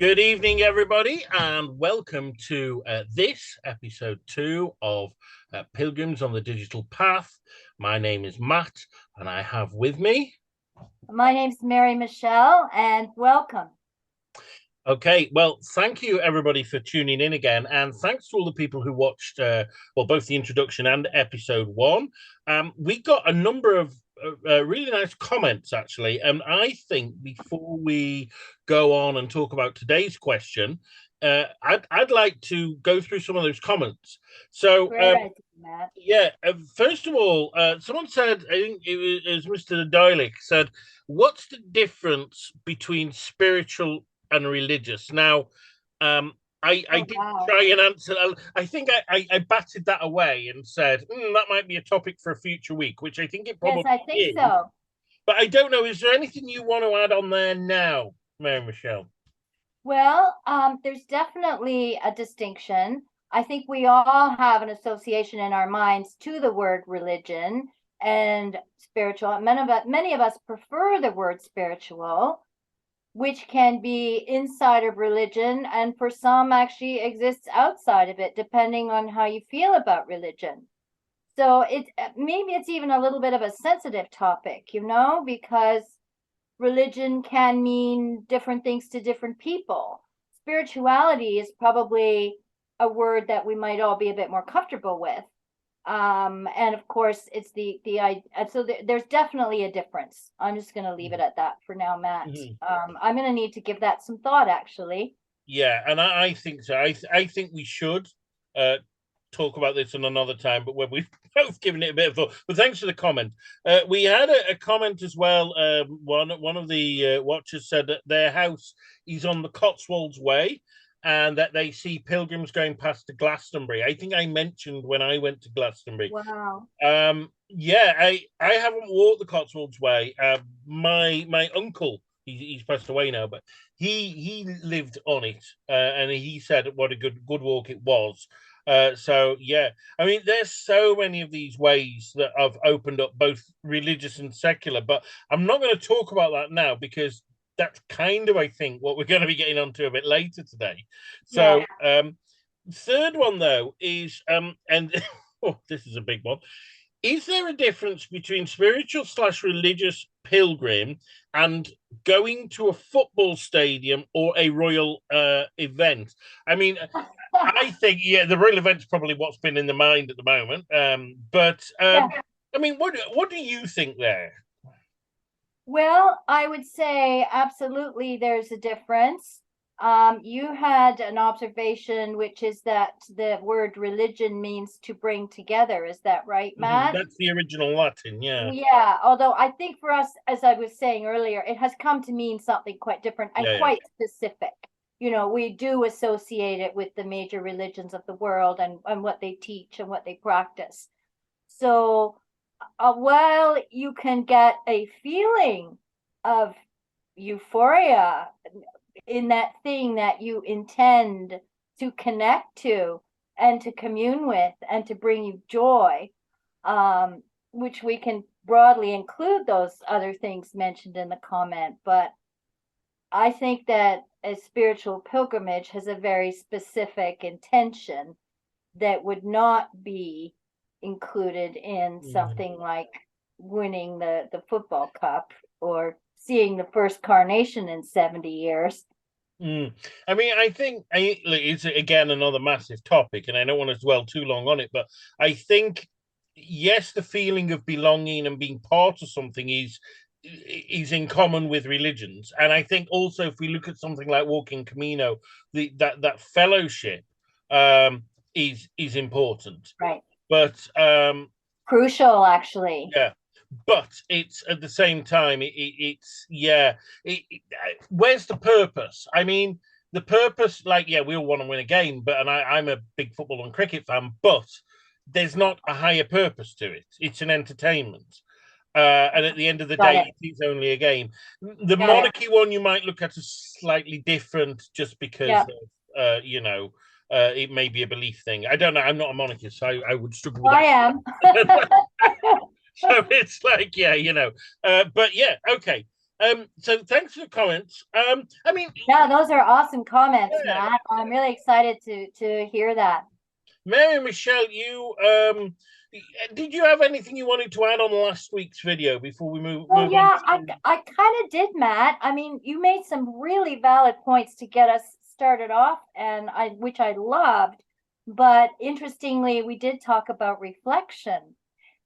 Good evening, everybody, and welcome to this episode 2 of Pilgrims on the Digital Path. My name is Matt, and I have with me... My name's Mary Michelle, and welcome. Okay, well, thank you, everybody, for tuning in again, and thanks to all the people who watched, both the introduction and episode 1. We got a number of really nice comments, actually, and I think before we go on and talk about today's question, I'd like to go through some of those comments. So, Great idea, Matt. yeah, first of all, someone said, I think it was Mr. Doilick, said, what's the difference between spiritual and religious? Now, I did try and answer. I think I batted that away and said that might be a topic for a future week, which I think it probably Yes, I think is. so. But I don't know. Is there anything you want to add on there now, Mary Michelle? Well, there's definitely a distinction. I think we all have an association in our minds to the word religion and spiritual. Many of us prefer the word spiritual, which can be inside of religion, and for some actually exists outside of it, depending on how you feel about religion. So maybe it's even a little bit of a sensitive topic, because religion can mean different things to different people. Spirituality is probably a word that we might all be a bit more comfortable with. And of course, it's there's definitely a difference. I'm just going to leave it at that for now, Matt. I'm going to need to give that some thought, actually. Yeah, and I think so. I think we should talk about this on another time, but when we've both given it a bit of thought. But thanks for the comment. We had a comment as well. One of the watchers said that their house is on the Cotswolds Way, and that they see pilgrims going past to Glastonbury. I think I mentioned when I went to Glastonbury. Wow. Yeah, I haven't walked the Cotswolds Way. My uncle, he's passed away now, but he lived on it, and he said what a good walk it was. So yeah, I mean, there's so many of these ways that have opened up, both religious and secular. But I'm not going to talk about that now because that's kind of, I think, what we're going to be getting onto a bit later today. So, third one though is and oh, this is a big one. Is there a difference between spiritual/religious pilgrim and going to a football stadium or a royal event? I mean, I think, yeah, the royal event's probably what's been in the mind at the moment. I mean, what do you think there? Well, I would say absolutely there's a difference. You had an observation, which is that the word religion means to bring together. Is that right, Matt? That's the original Latin, yeah. Yeah, although I think for us, as I was saying earlier, it has come to mean something quite different and quite specific. We do associate it with the major religions of the world and what they teach and what they practice. So while you can get a feeling of euphoria in that thing that you intend to connect to and to commune with and to bring you joy, which we can broadly include those other things mentioned in the comment. But I think that a spiritual pilgrimage has a very specific intention that would not be included in something like winning the football cup or seeing the first carnation in 70 years. I mean, I think it's again another massive topic, and I don't want to dwell too long on it, but I think, yes, the feeling of belonging and being part of something is in common with religions, and I think also if we look at something like walking Camino, that fellowship is important, right? But crucial, actually. Yeah, but it's at the same time where's the purpose? I mean, the purpose, like, yeah, we all want to win a game, but I'm a big football and cricket fan, but there's not a higher purpose to it. It's an entertainment. And at the end of the day, it's only a game. The monarchy one you might look at as slightly different just because of, it may be a belief thing. I don't know. I'm not a monarchist, so I would struggle with that. I am. So it's like, but yeah, okay. So thanks for the comments. I mean, Yeah, those are awesome comments, yeah. Matt. I'm really excited to hear that. Mary and Michelle, you did you have anything you wanted to add on last week's video before we Well, move on yeah, to... I kind of did, Matt. I mean, you made some really valid points to get us started off, and which I loved. But interestingly, we did talk about reflection.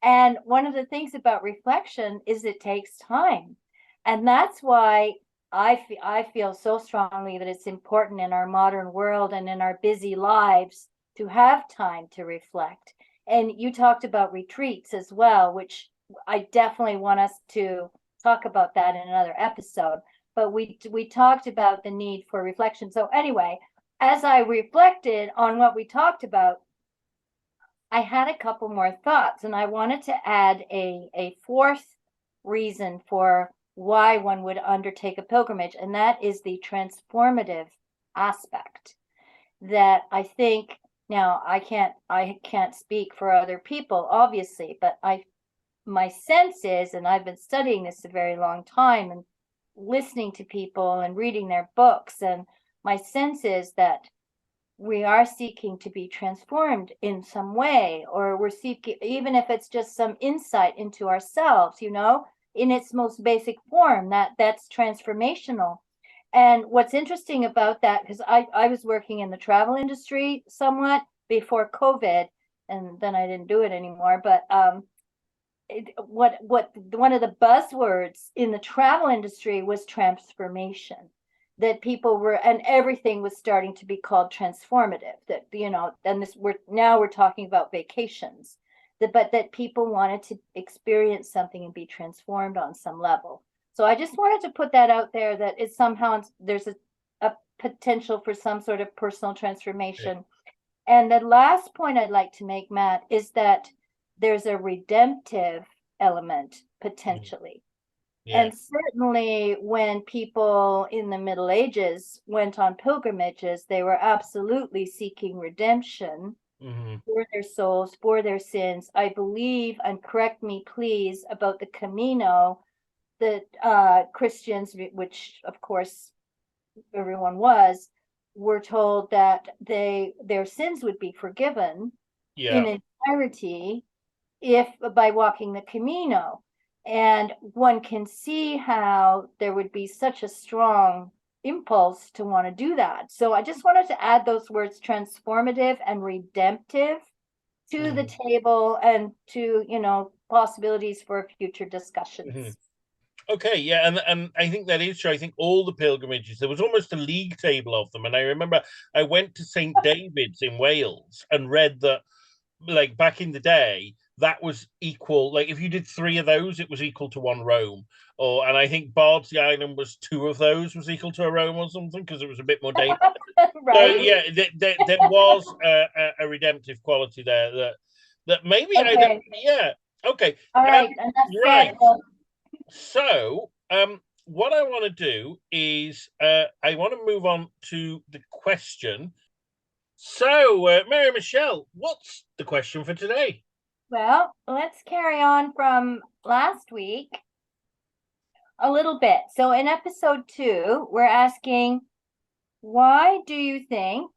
And one of the things about reflection is it takes time. And that's why I feel so strongly that it's important in our modern world and in our busy lives to have time to reflect. And you talked about retreats as well, which I definitely want us to talk about that in another episode. But we talked about the need for reflection. So anyway, as I reflected on what we talked about, I had a couple more thoughts, and I wanted to add a fourth reason for why one would undertake a pilgrimage, and that is the transformative aspect. That I think, now I can't speak for other people, obviously, but my sense is, and I've been studying this a very long time and listening to people and reading their books, and my sense is that we are seeking to be transformed in some way, or we're seeking, even if it's just some insight into ourselves, in its most basic form, that's transformational. And what's interesting about that, because I was working in the travel industry somewhat before COVID, and then I didn't do it anymore, but what one of the buzzwords in the travel industry was transformation, that people were, and everything was starting to be called transformative, that and we're talking about vacations, but that people wanted to experience something and be transformed on some level. So I just wanted to put that out there, that it's somehow there's a potential for some sort of personal transformation. And the last point I'd like to make, Matt, is that there's a redemptive element potentially. Yeah. And certainly when people in the Middle Ages went on pilgrimages, they were absolutely seeking redemption for their souls, for their sins. I believe, and correct me please, about the Camino, that Christians, which of course everyone were told that their sins would be forgiven in entirety if by walking the Camino. And one can see how there would be such a strong impulse to want to do that. So I just wanted to add those words transformative and redemptive to the table, and to, possibilities for future discussions. Okay, yeah, and I think that is true. I think all the pilgrimages, there was almost a league table of them. And I remember I went to St. David's in Wales and read that, like, back in the day, that was equal. Like, if you did 3 of those, it was equal to 1 Rome. And I think Bardsey Island was 2 of those was equal to a Rome or something, because it was a bit more dangerous. Right. So, yeah, there was a redemptive quality there that maybe okay. I don't. Yeah. Okay. All right. Right. So, what I want to do is I want to move on to the question. So, Mary Michelle, what's the question for today? Well, let's carry on from last week a little bit. So in episode 2, we're asking, why do you think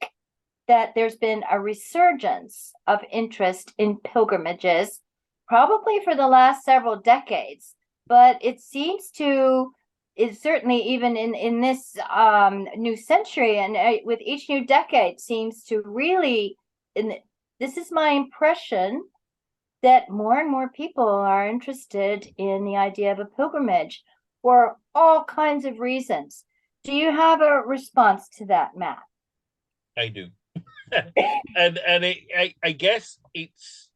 that there's been a resurgence of interest in pilgrimages, probably for the last several decades? But it seems to, is certainly even in this new century, and with each new decade, seems to really, this is my impression, that more and more people are interested in the idea of a pilgrimage for all kinds of reasons. Do you have a response to that, Matt? I do. and I guess it's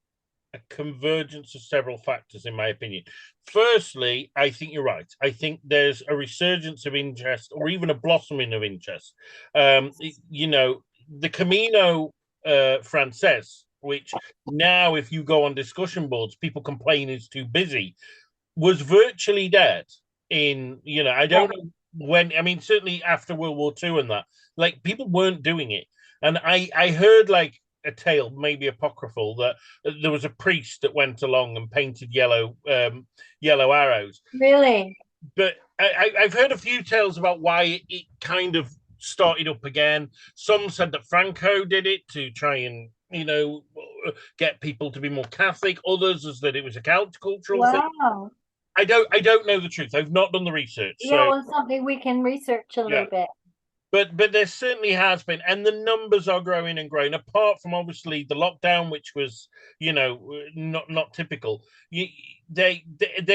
a convergence of several factors, in my opinion. Firstly, I think you're right. I think there's a resurgence of interest, or even a blossoming of interest. The Camino Frances, which now, if you go on discussion boards, people complain is too busy, was virtually dead in, I don't know when, I mean, certainly after World War II and that, like, people weren't doing it. And I heard, like, a tale, maybe apocryphal, that there was a priest that went along and painted yellow arrows. Really? But I've heard a few tales about why it kind of started up again. Some said that Franco did it to try and, get people to be more Catholic. Others is that it was a cultural thing. Wow. I don't know the truth. I've not done the research. Yeah, So well, something we can research a yeah. little bit. But there certainly has been, and the numbers are growing and growing. Apart from obviously the lockdown, which was not typical. They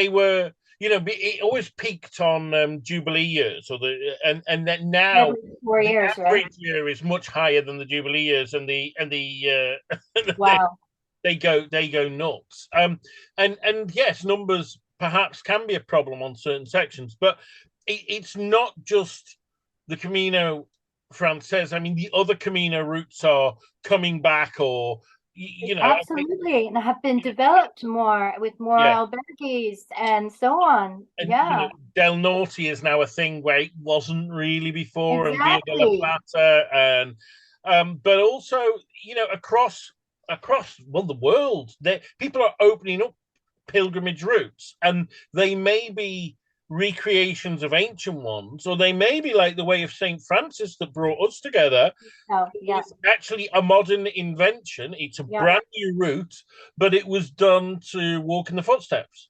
were it always peaked on Jubilee years, and then now Every 4 years, the right? average year is much higher than the Jubilee years, and the Wow. they go nuts. And yes, numbers perhaps can be a problem on certain sections, but it's not just the Camino Frances. I mean, the other Camino routes are coming back, or Absolutely, and have been developed more with more yeah. albergues and so on. And Yeah, Del Norte is now a thing where it wasn't really before, and Via de la exactly. Plata, and but also across the world, people are opening up pilgrimage routes, and they may be recreations of ancient ones, or they may be like the way of Saint Francis that brought us together. Oh, yeah, It's actually a modern invention. It's a yeah. brand new route, but it was done to walk in the footsteps.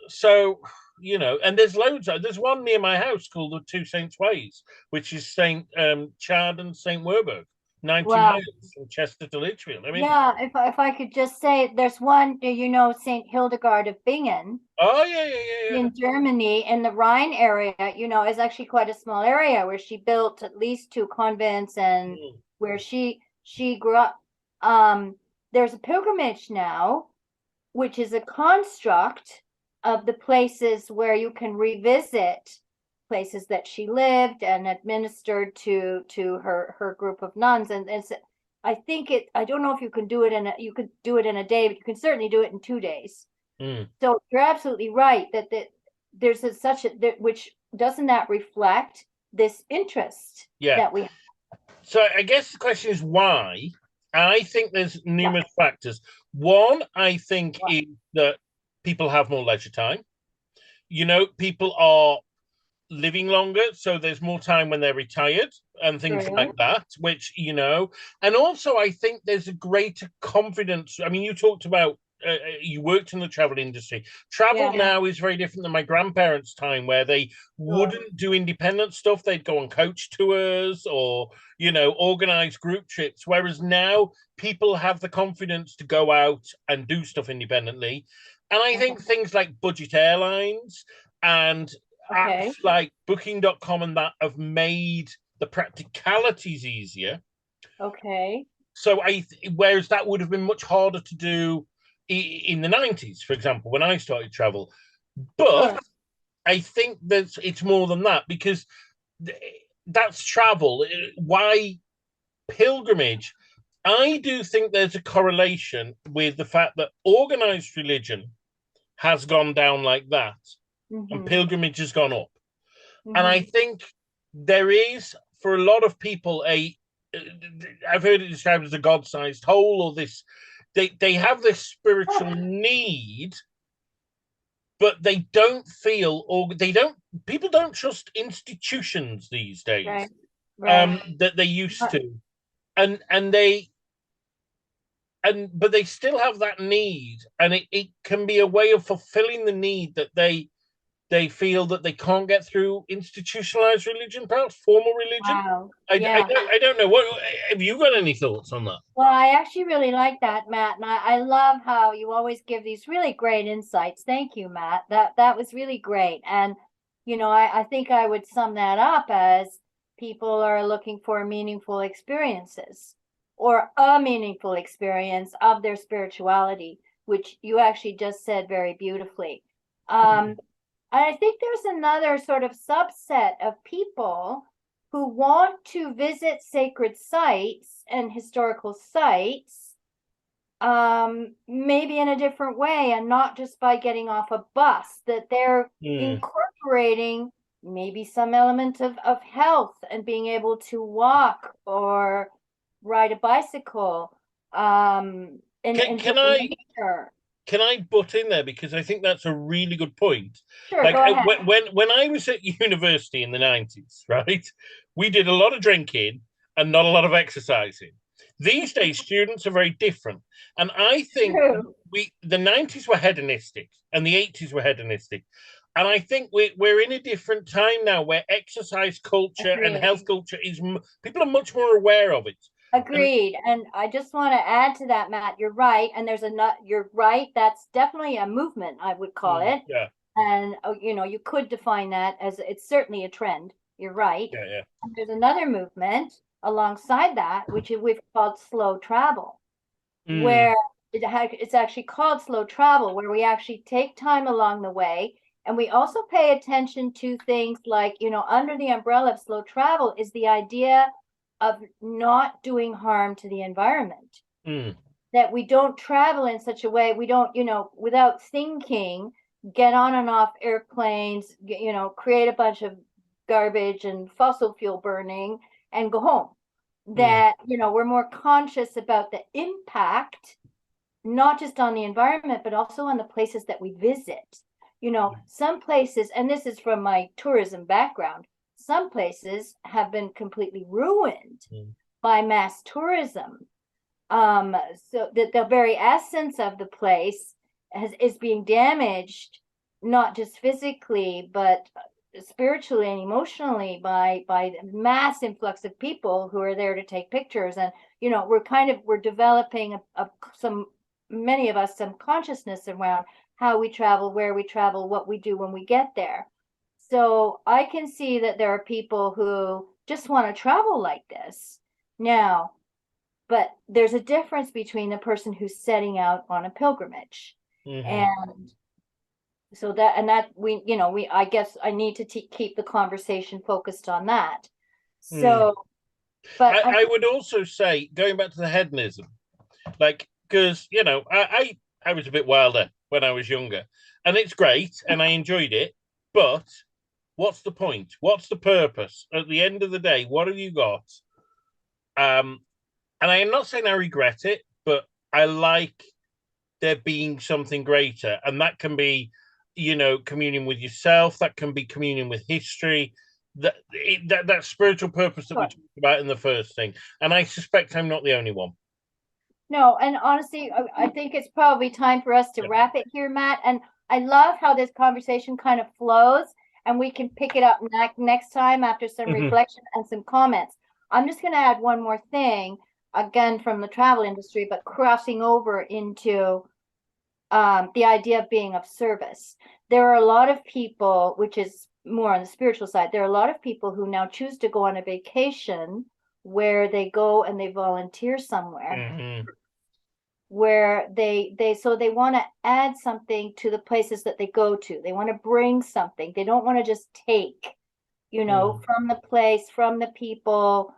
So, and there's loads. There's one near my house called the Two Saints Ways, which is Saint Chad and Saint Werburgh, 90 Wow. miles from Chester to Lichfield. I mean, Yeah, if I could just say, there's one, Saint Hildegard of Bingen oh yeah. in Germany, in the Rhine area, is actually quite a small area where she built at least 2 convents, and where she grew up. There's a pilgrimage now, which is a construct of the places where you can revisit places that she lived and administered to her group of nuns. And it's, I don't know if you could do it in a day, but you can certainly do it in 2 days. So you're absolutely right that there's which doesn't that reflect this interest that we have? So I guess the question is why. I think there's numerous factors. One, I think, is that people have more leisure time. People are living longer, so there's more time when they're retired and things like that, which, and also I think there's a greater confidence. I mean, you talked about you worked in the travel industry. Travel now is very different than my grandparents' time, where they wouldn't do independent stuff. They'd go on coach tours or, organized group trips. Whereas now people have the confidence to go out and do stuff independently. And I think things like budget airlines and apps like booking.com and that have made the practicalities easier. Okay. So whereas that would have been much harder to do in the 90s, for example, when I started travel. But I think that it's more than that, because that's travel. Why pilgrimage? I do think there's a correlation with the fact that organized religion has gone down like that, and pilgrimage has gone up. And I think there is, for a lot of people, I've heard it described as a God-sized hole, or this, they have this spiritual need, but they don't feel, or people don't trust institutions these days, that they used to. But they still have that need, and it can be a way of fulfilling the need that they feel that they can't get through institutionalized religion, perhaps formal religion. Wow. I don't know. What have you got any thoughts on that? Well, I actually really like that, Matt, and I love how you always give these really great insights. Thank you, Matt. That was really great. And I think I would sum that up as people are looking for meaningful experiences, or a meaningful experience of their spirituality, which you actually just said very beautifully. I think there's another sort of subset of people who want to visit sacred sites and historical sites, maybe in a different way, and not just by getting off a bus, that they're incorporating maybe some element of health and being able to walk or ride a bicycle, in nature. can I butt in there, because I think that's a really good point. Sure, Like go ahead. when I was at university in the 90s, right, we did a lot of drinking and not a lot of exercising. These days, students are very different, and I think True. the 90s were hedonistic and the 80s were hedonistic, and I think we're in a different time now where exercise culture and health Agreed. culture people are much more aware of it. And Agreed. And I just want to add to that, Matt. You're right. And you're right. That's definitely a movement, I would call it. yeah, And, you could define that as it's certainly a trend. You're right. yeah. And there's another movement alongside that, which we've called slow travel, Mm, where it's actually called slow travel, where we actually take time along the way. And we also pay attention to things like, under the umbrella of slow travel is the idea of not doing harm to the environment. mm, That we don't travel in such a way, we don't, without thinking, get on and off airplanes, create a bunch of garbage and fossil fuel burning and go home. mm, That, we're more conscious about the impact, not just on the environment, but also on the places that we visit. Some places, and this is from my tourism background, some places have been completely ruined mm. by mass tourism. So that the very essence of the place is being damaged, not just physically, but spiritually and emotionally by the mass influx of people who are there to take pictures. And we're developing some many of us some consciousness around how we travel, where we travel, what we do when we get there. So I can see that there are people who just want to travel like this now, but there's a difference between the person who's setting out on a pilgrimage. Mm-hmm. And so that I guess I need to keep the conversation focused on that. Mm. So, but I would also say, going back to the hedonism, like, because I was a bit wilder when I was younger, and it's great and I enjoyed it, but what's the point? What's the purpose? At the end of the day, what have you got? And I am not saying I regret it, but I like there being something greater, and that can be, communion with yourself. That can be communion with history. That spiritual purpose that we sure. talked about in the first thing, and I suspect I'm not the only one. No, and honestly, I think it's probably time for us to Yeah. wrap it here, Matt. And I love how this conversation kind of flows, and we can pick it up next time after some Mm-hmm. reflection and some comments. I'm just going to add one more thing, again from the travel industry, but crossing over into the idea of being of service. There are a lot of people, which is more on the spiritual side, there are a lot of people who now choose to go on a vacation where they go and they volunteer somewhere, Mm-hmm. where they want to add something to the places that they go to. They want to bring something. They don't want to just take, Mm. from the place, from the people,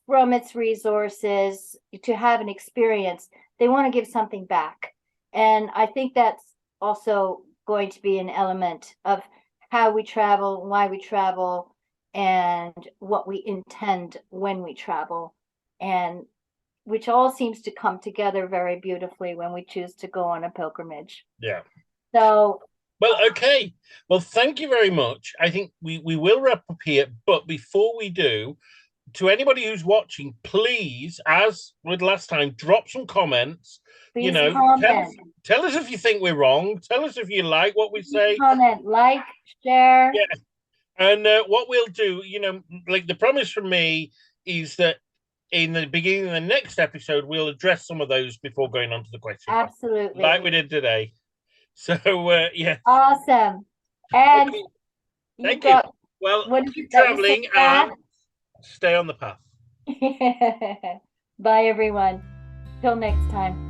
from its resources to have an experience. They want to give something back. And I think that's also going to be an element of how we travel, why we travel, and what we intend when we travel. And which all seems to come together very beautifully when we choose to go on a pilgrimage. Yeah. So, Well, okay. Well, thank you very much. I think we will wrap up here, but before we do, to anybody who's watching, please, as with last time, drop some comments. please Tell us comment. if you think we're wrong. Tell us if you like what we Please say. comment, like, share. Yeah, and what we'll do, like the promise from me is that in the beginning of the next episode, we'll address some of those before going on to the question, Absolutely. like we did today. So, yeah. Awesome. And Okay. you've Thank you. got, Well, what did keep you say, traveling Matt? and stay on the path. Bye, everyone. Till next time.